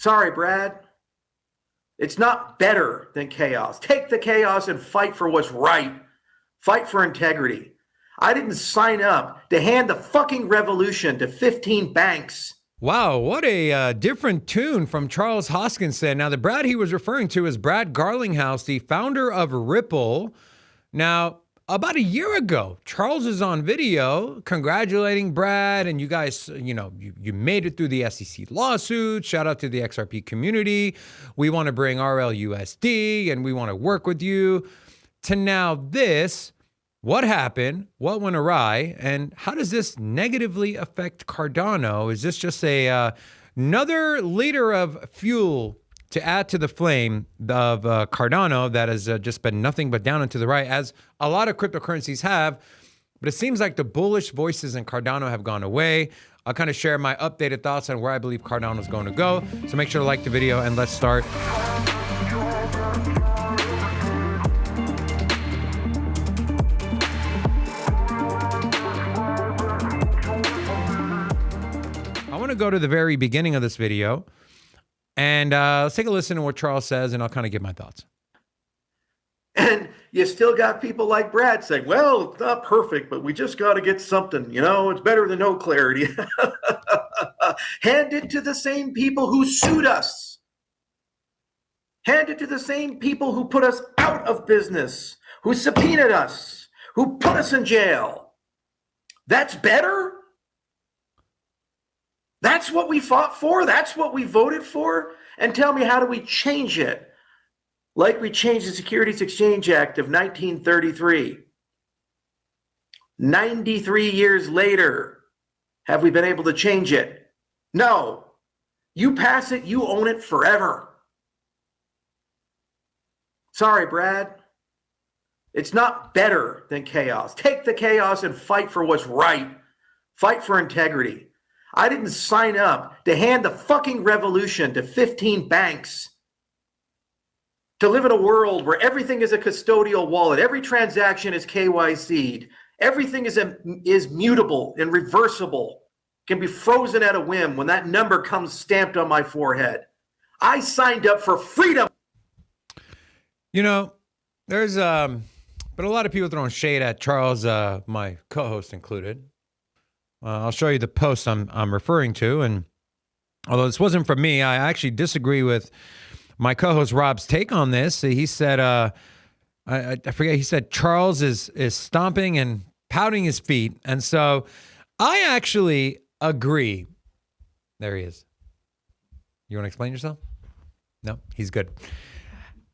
Sorry, Brad. It's not better than chaos. Take the chaos and fight for what's right. Fight for integrity. I didn't sign up to hand the fucking revolution to 15 banks. Wow, what a different tune from Charles Hoskinson. Now, the Brad he was referring to is Brad Garlinghouse, the founder of Ripple. Now, about a year ago, Charles is on video congratulating Brad, and you guys, you made it through the SEC lawsuit. Shout out to the XRP community. We want to bring RLUSD, and we want to work with you. To now this, what happened? What went awry? And how does this negatively affect Cardano? Is this just another liter of fuel to add to the flame of Cardano that has just been nothing but down and to the right, as a lot of cryptocurrencies have? But it seems like the bullish voices in Cardano have gone away. I'll kind of share my updated thoughts on where I believe Cardano is going to go. So make sure to like the video and let's start. I want to go to the very beginning of this video. And let's take a listen to what Charles says, and I'll kind of give my thoughts. And you still got people like Brad saying, well, it's not perfect, but we just got to get something. It's better than no clarity. Hand it to the same people who sued us. Hand it to the same people who put us out of business, who subpoenaed us, who put us in jail. That's better? That's what we fought for? That's what we voted for? And tell me, how do we change it? Like we changed the Securities Exchange Act of 1933. 93 years later, have we been able to change it? No. You pass it, you own it forever. Sorry, Brad. It's not better than chaos. Take the chaos and fight for what's right. Fight for integrity. I didn't sign up to hand the fucking revolution to 15 banks. To live in a world where everything is a custodial wallet, every transaction is KYC'd, everything is mutable and reversible, can be frozen at a whim when that number comes stamped on my forehead. I signed up for freedom. There's been a lot of people throwing shade at Charles, my co-host included. I'll show you the post I'm referring to, and although this wasn't from me, I actually disagree with my co-host Rob's take on this. He said, I forget, he said Charles is stomping and pouting his feet, and so I actually agree. There he is. You want to explain yourself? No, he's good.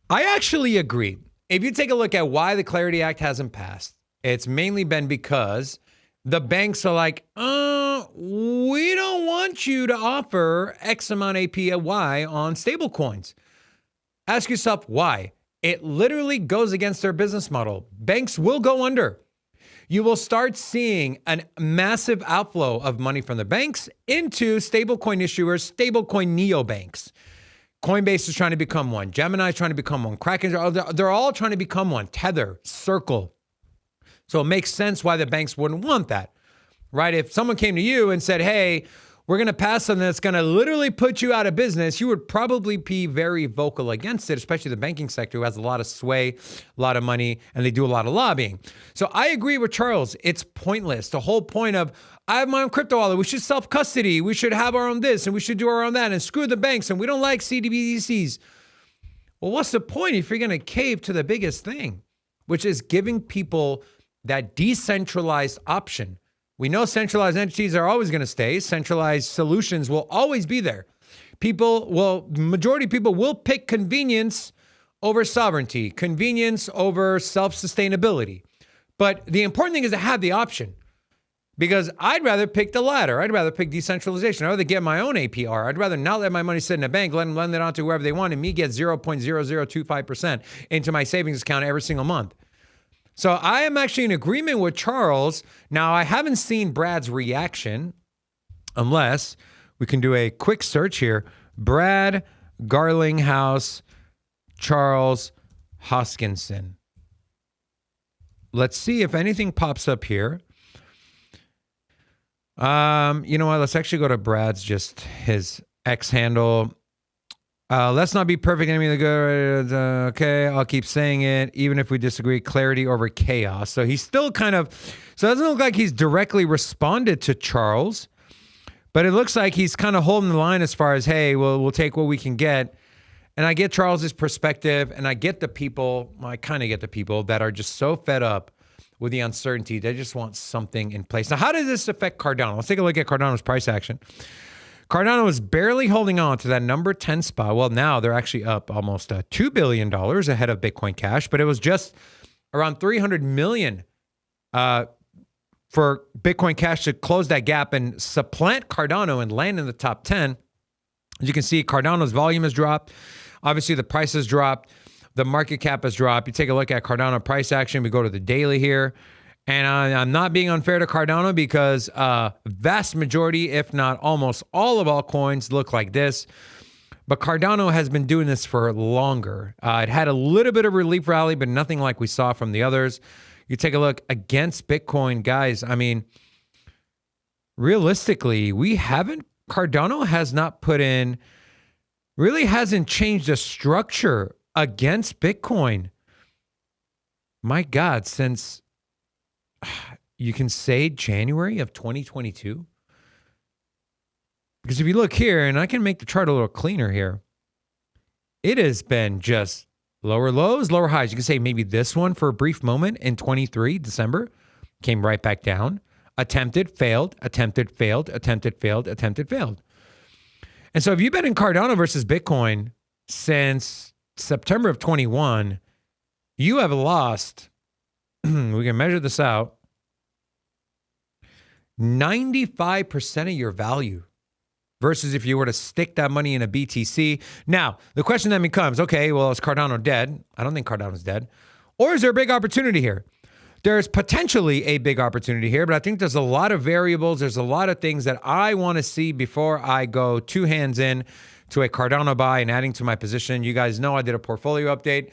I actually agree. If you take a look at why the Clarity Act hasn't passed, it's mainly been because the banks are like, we don't want you to offer X amount APY on stable coins. Ask yourself why. It literally goes against their business model. Banks will go under. You will start seeing a massive outflow of money from the banks into stablecoin issuers, stablecoin neobanks. Coinbase is trying to become one. Gemini is trying to become one. Kraken, they're all trying to become one. Tether, Circle. So it makes sense why the banks wouldn't want that, right? If someone came to you and said, hey, we're going to pass something that's going to literally put you out of business, you would probably be very vocal against it, especially the banking sector, who has a lot of sway, a lot of money, and they do a lot of lobbying. So I agree with Charles. It's pointless. The whole point of, I have my own crypto wallet, we should self-custody, we should have our own this, and we should do our own that, and screw the banks, and we don't like CBDCs. Well, what's the point if you're going to cave to the biggest thing, which is giving people that decentralized option? We know centralized entities are always going to stay. Centralized solutions will always be there. Majority of people will pick convenience over sovereignty, convenience over self-sustainability. But the important thing is to have the option, because I'd rather pick the latter. I'd rather pick decentralization. I'd rather get my own APR. I'd rather not let my money sit in a bank, let them lend it on to whoever they want, and me get 0.0025% into my savings account every single month. So I am actually in agreement with Charles. Now, I haven't seen Brad's reaction, unless we can do a quick search here. Brad Garlinghouse, Charles Hoskinson. Let's see if anything pops up here. You know what? Let's actually go to Brad's, just his X handle. Let's not be perfect enemy of the good. Okay, I'll keep saying it, even if we disagree. Clarity over chaos. So he's still kind of, so it doesn't look like he's directly responded to Charles, but it looks like he's kind of holding the line as far as, hey, we'll take what we can get. And I get Charles's perspective, and I get the people, well, I kind of get the people that are just so fed up with the uncertainty. They just want something in place. Now, how does this affect Cardano? Let's take a look at Cardano's price action. Cardano is barely holding on to that number 10 spot. Well, now they're actually up almost $2 billion ahead of Bitcoin Cash, but it was just around 300 million for Bitcoin Cash to close that gap and supplant Cardano and land in the top 10. As you can see, Cardano's volume has dropped. Obviously, the price has dropped. The market cap has dropped. You take a look at Cardano price action. We go to the daily here. And I'm not being unfair to Cardano because vast majority, if not almost all of altcoins look like this. But Cardano has been doing this for longer. It had a little bit of relief rally, but nothing like we saw from the others. You take a look against Bitcoin, guys. I mean, realistically, Cardano has not put in, really hasn't changed the structure against Bitcoin. My God, since you can say January of 2022. Because if you look here, and I can make the chart a little cleaner here, it has been just lower lows, lower highs. You can say maybe this one for a brief moment in 23, December, came right back down. Attempted, failed, attempted, failed, attempted, failed, attempted, failed. And so if you've been in Cardano versus Bitcoin since September of 21, you have lost, we can measure this out, 95% of your value versus if you were to stick that money in a BTC. Now, the question then becomes, okay, well, is Cardano dead? I don't think Cardano's dead. Or is there a big opportunity here? There's potentially a big opportunity here, but I think there's a lot of variables. There's a lot of things that I want to see before I go two hands in to a Cardano buy and adding to my position. You guys know I did a portfolio update.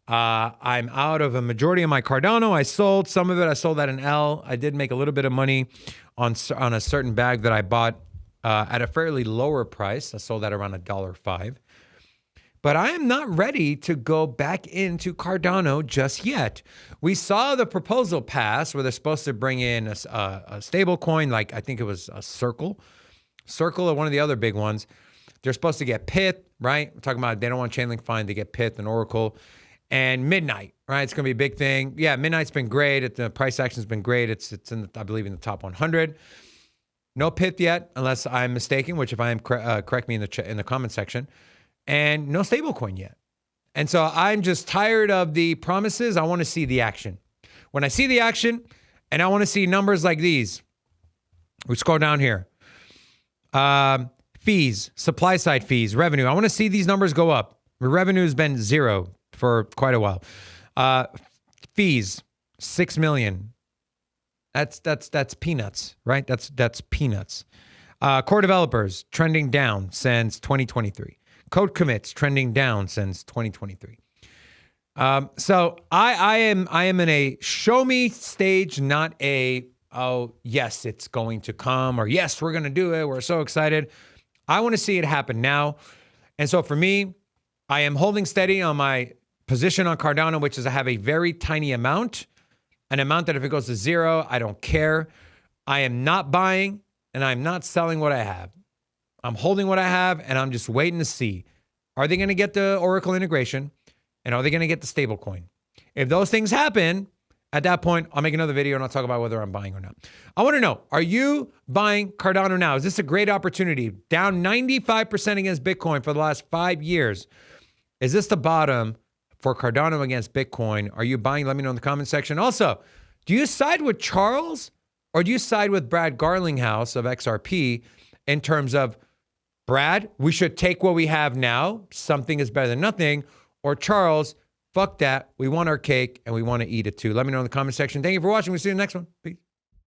I'm out of a majority of my Cardano. I sold some of it. I sold at an L. I did make a little bit of money on a certain bag that I bought at a fairly lower price. I sold that around $1.05. But I am not ready to go back into Cardano just yet. We saw the proposal pass where they're supposed to bring in a stable coin, like I think it was a Circle or one of the other big ones. They're supposed to get Pyth, right? We're talking about they don't want Chainlink fine. They get Pyth and Oracle. And Midnight, right? It's going to be a big thing. Yeah, Midnight's been great. The price action's been great. It's in, I believe, in the top 100. No Pyth yet, unless I'm mistaken, which if I am, correct me in the comment section. And no stablecoin yet. And so I'm just tired of the promises. I want to see the action. When I see the action, and I want to see numbers like these, we scroll down here. Fees, supply side fees, revenue. I want to see these numbers go up. Revenue has been zero for quite a while. Fees, 6 million. That's peanuts, right? That's peanuts. Core developers trending down since 2023. Code commits trending down since 2023. So I am in a show me stage, not a, oh, yes, it's going to come, or yes, we're going to do it. We're so excited. I want to see it happen now. And so for me, I am holding steady on my position on Cardano, which is I have a very tiny amount, an amount that if it goes to zero, I don't care. I am not buying and I'm not selling what I have. I'm holding what I have and I'm just waiting to see. Are they going to get the Oracle integration? And are they going to get the stablecoin? If those things happen, at that point, I'll make another video and I'll talk about whether I'm buying or not. I want to know, are you buying Cardano now? Is this a great opportunity? Down 95% against Bitcoin for the last 5 years. Is this the bottom for Cardano against Bitcoin? Are you buying? Let me know in the comment section. Also, do you side with Charles or do you side with Brad Garlinghouse of XRP in terms of, Brad, we should take what we have now. Something is better than nothing. Or Charles, fuck that. We want our cake and we want to eat it too. Let me know in the comment section. Thank you for watching. We'll see you in the next one. Peace.